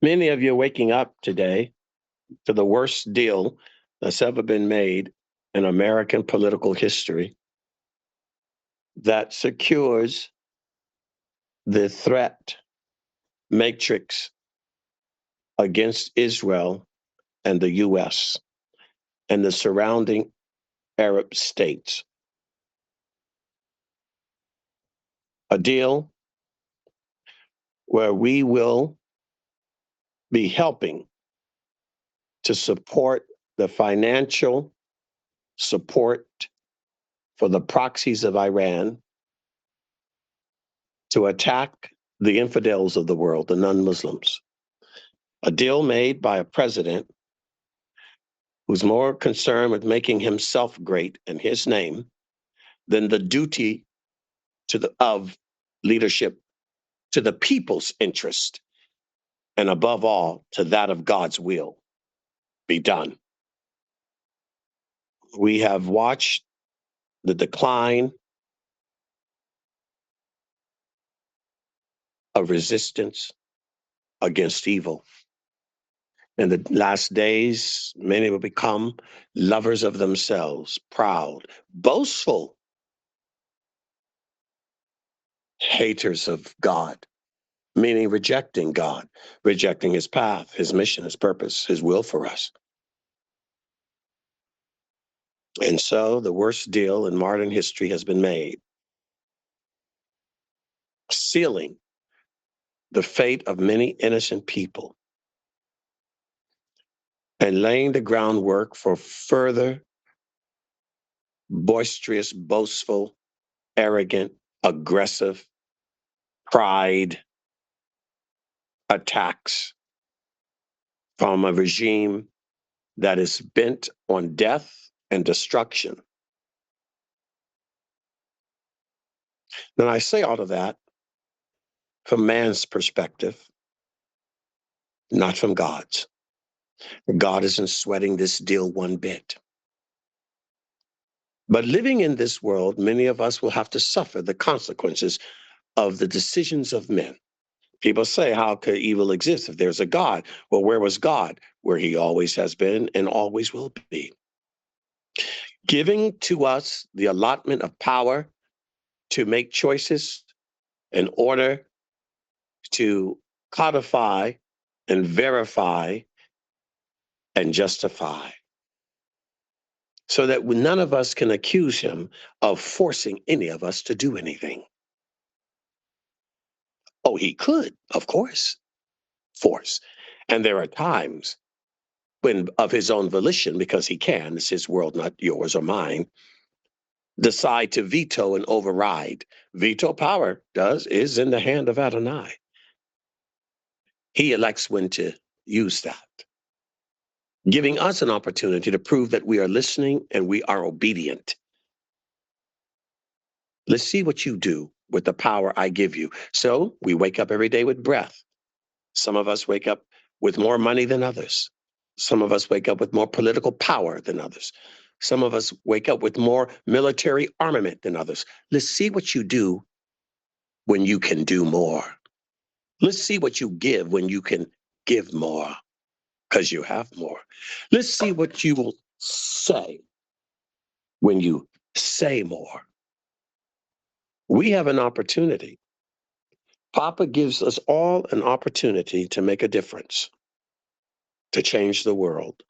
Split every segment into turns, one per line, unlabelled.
Many of you are waking up today to the worst deal that's ever been made in American political history that secures the threat matrix against Israel and the U.S. and the surrounding Arab states. A deal where we will be helping to support the financial support for the proxies of Iran to attack the infidels of the world, the non-Muslims. A deal made by a president who's more concerned with making himself great in his name than the duty of leadership to the people's interest, and above all, to that of God's will be done. We have watched the decline of resistance against evil. In the last days, many will become lovers of themselves, proud, boastful, haters of God, meaning rejecting God, rejecting his path, his mission, his purpose, his will for us. And so the worst deal in modern history has been made, sealing the fate of many innocent people and laying the groundwork for further boisterous, boastful, arrogant, aggressive, pride attacks from a regime that is bent on death and destruction. Then I say all of that from man's perspective, not from God's. God isn't sweating this deal one bit. But living in this world, many of us will have to suffer the consequences of the decisions of men. People say, how could evil exist if there's a God? Well, where was God? Where he always has been and always will be. Giving to us the allotment of power to make choices in order to codify and verify and justify, so that none of us can accuse him of forcing any of us to do anything. Oh, he could, of course, force. And there are times when, of his own volition, because he can, it's his world, not yours or mine, decide to veto and override. Veto power is in the hand of Adonai. He elects when to use that, giving us an opportunity to prove that we are listening and we are obedient. Let's see what you do with the power I give you. So we wake up every day with breath. Some of us wake up with more money than others. Some of us wake up with more political power than others. Some of us wake up with more military armament than others. Let's see what you do when you can do more. Let's see what you give when you can give more, because you have more. Let's see what you will say when you say more. We have an opportunity. Papa gives us all an opportunity to make a difference, to change the world,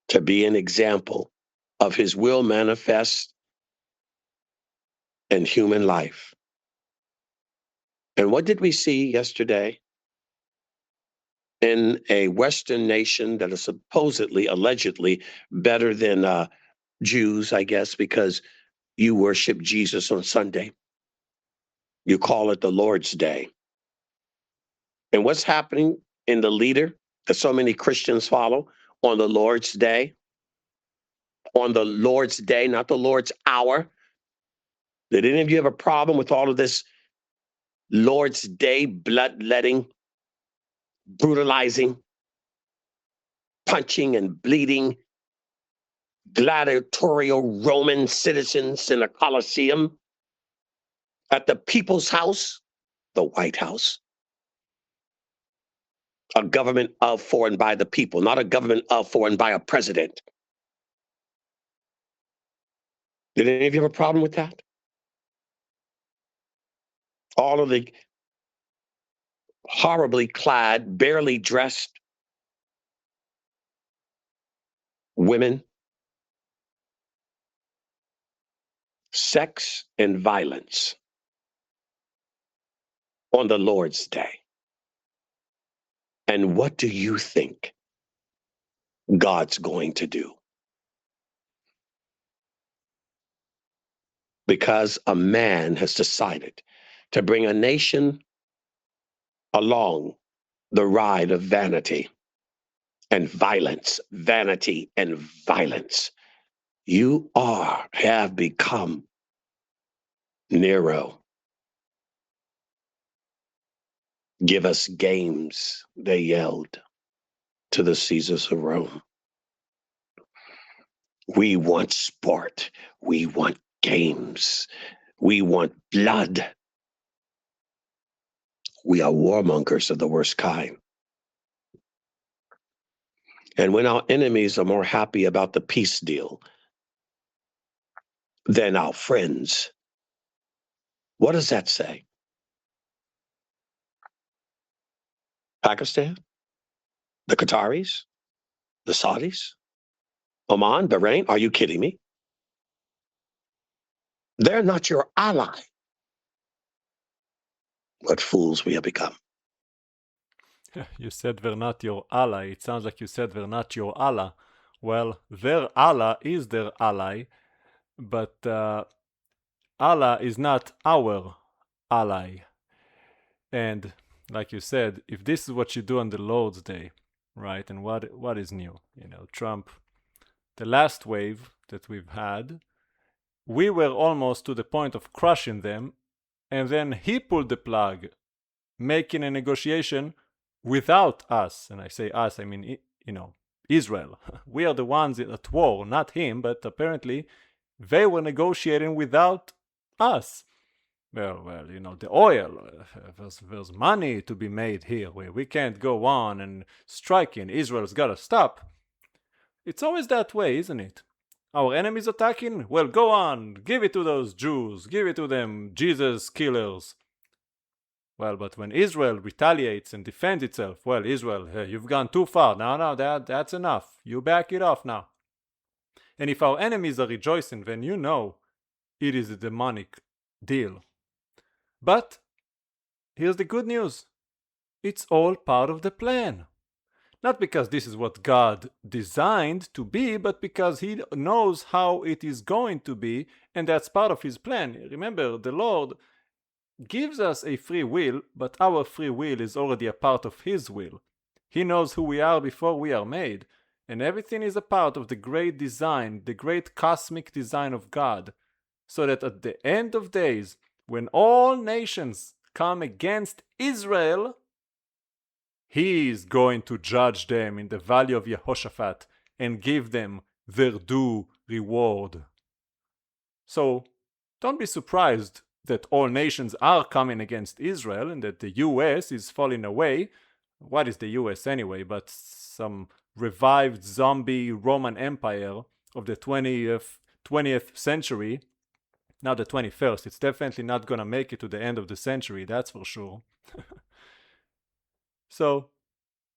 to be an example of his will manifest in human life. And what did we see yesterday? In a Western nation that is supposedly, allegedly better than Jews, I guess, because you worship Jesus on Sunday. You call it the Lord's Day. And what's happening in the leader that so many Christians follow on the Lord's Day? On the Lord's Day, not the Lord's hour. Did any of you have a problem with all of this Lord's Day bloodletting, brutalizing, punching and bleeding gladiatorial Roman citizens in a Colosseum at the people's house, the White House? a government of, for, and by the people, not a government of, for, and by a president. Did any of you have a problem with that? All of the horribly clad, barely dressed women, sex and violence on the Lord's day. And what do you think God's going to do? Because a man has decided to bring a nation along the ride of vanity and violence, vanity and violence. You have become Nero. Give us games, they yelled to the Caesars of Rome. We want sport. We want games. We want blood. We are warmongers of the worst kind. And when our enemies are more happy about the peace deal than our friends, what does that say? Pakistan? The Qataris? The Saudis? Oman? Bahrain? Are you kidding me? They're not your ally. What fools we have become.
You said they're not your ally. It sounds like you said they're not your Allah. Well, their Allah is their ally, but Allah is not our ally. And like you said, if this is what you do on the Lord's Day, right? And what is new? You know, Trump, the last wave that we've had, we were almost to the point of crushing them, and then he pulled the plug, making a negotiation without us. And I say us, I mean, you know, Israel. We are the ones at war, not him, but apparently they were negotiating without us. Well, you know, the oil, there's money to be made here. We can't go on and striking. Israel's got to stop. It's always that way, isn't it? Our enemies attacking? Well, go on. Give it to those Jews. Give it to them, Jesus killers. Well, but when Israel retaliates and defends itself, well, Israel, hey, you've gone too far. No, that's enough. You back it off now. And if our enemies are rejoicing, then you know it is a demonic deal. But here's the good news. It's all part of the plan. Not because this is what God designed to be, but because he knows how it is going to be, and that's part of his plan. Remember, the Lord gives us a free will, but our free will is already a part of his will. He knows who we are before we are made, and everything is a part of the great design, the great cosmic design of God, so that at the end of days, when all nations come against Israel, he is going to judge them in the valley of Yehoshaphat and give them their due reward. So, don't be surprised that all nations are coming against Israel and that the US is falling away. What is the US anyway but some revived zombie Roman Empire of the 20th century? Not the 21st. It's definitely not going to make it to the end of the century, that's for sure. So,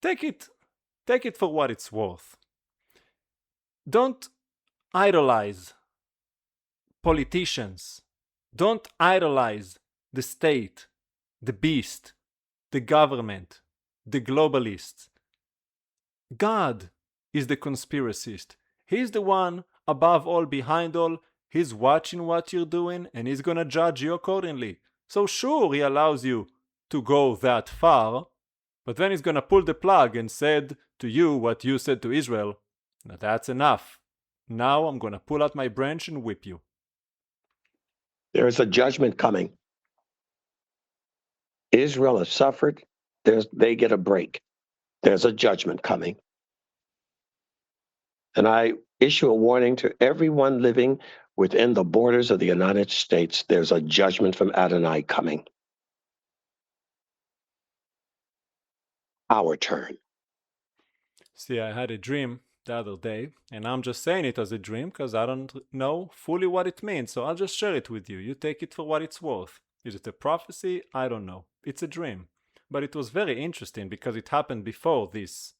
take it for what it's worth. Don't idolize politicians. Don't idolize the state, the beast, the government, the globalists. God is the conspiracist. He's the one above all, behind all. He's watching what you're doing and he's gonna judge you accordingly. So sure, he allows you to go that far, but then he's gonna pull the plug and said to you what you said to Israel. Now that's enough. Now I'm gonna pull out my branch and whip you.
There is a judgment coming. Israel has suffered. They get a break. There's a judgment coming. And I issue a warning to everyone living within the borders of the United States. There's a judgment from Adonai coming. our turn.
See, I had a dream the other day, and I'm just saying it as a dream because I don't know fully what it means, so I'll just share it with you. You take it for what it's worth. Is it a prophecy? I don't know. It's a dream. But it was very interesting because it happened before this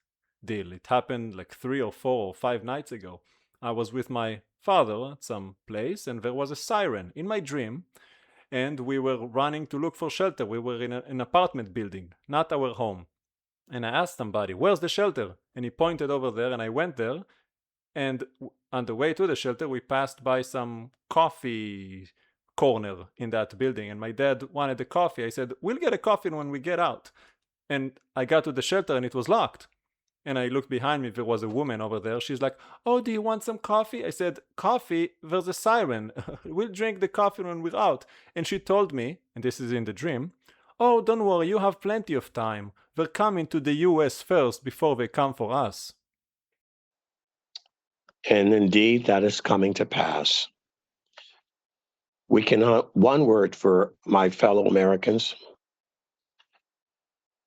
deal. It happened like 3 or 4 or 5 nights ago. I was with my father at some place, and there was a siren in my dream, and we were running to look for shelter. We were in an apartment building, not our home. And I asked somebody, "Where's the shelter?" And he pointed over there, and I went there. And on the way to the shelter, we passed by some coffee corner in that building. And my dad wanted a coffee. I said, "We'll get a coffee when we get out." And I got to the shelter, and it was locked. And I looked behind me, there was a woman over there. She's like, "Oh, do you want some coffee?" I said, "Coffee? There's a siren. We'll drink the coffee when we're out." And she told me, and this is in the dream, "Oh, don't worry, you have plenty of time. They're coming to the US first before they come for us."
And indeed, that is coming to pass. We cannot, one word for my fellow Americans,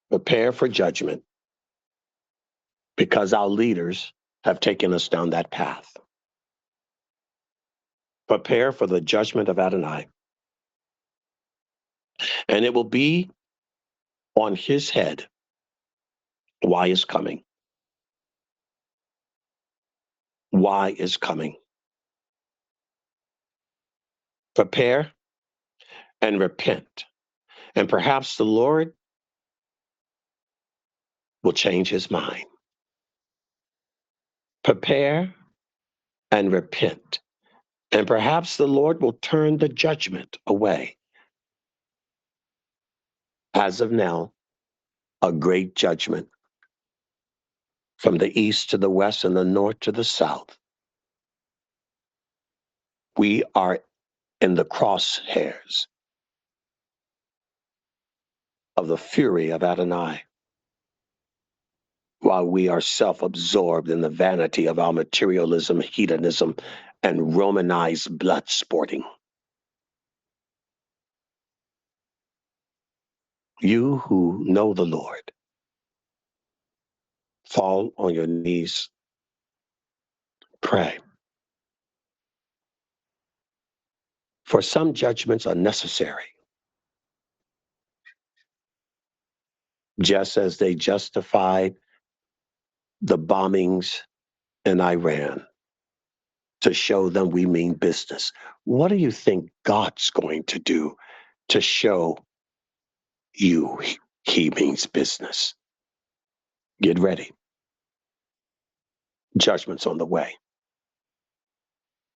prepare for judgment, because our leaders have taken us down that path. Prepare for the judgment of Adonai. And it will be on his head. Why is coming? Why is coming? Prepare and repent. And perhaps the Lord will change his mind. Prepare and repent. And perhaps the Lord will turn the judgment away. As of now, a great judgment from the east to the west and the north to the south. We are in the crosshairs of the fury of Adonai, while we are self-absorbed in the vanity of our materialism, hedonism, and Romanized blood sporting. You who know the Lord, fall on your knees, pray. For some judgments are necessary, just as they justified the bombings in Iran to show them we mean business. What do you think God's going to do to show you he means business? Get ready. Judgment's on the way.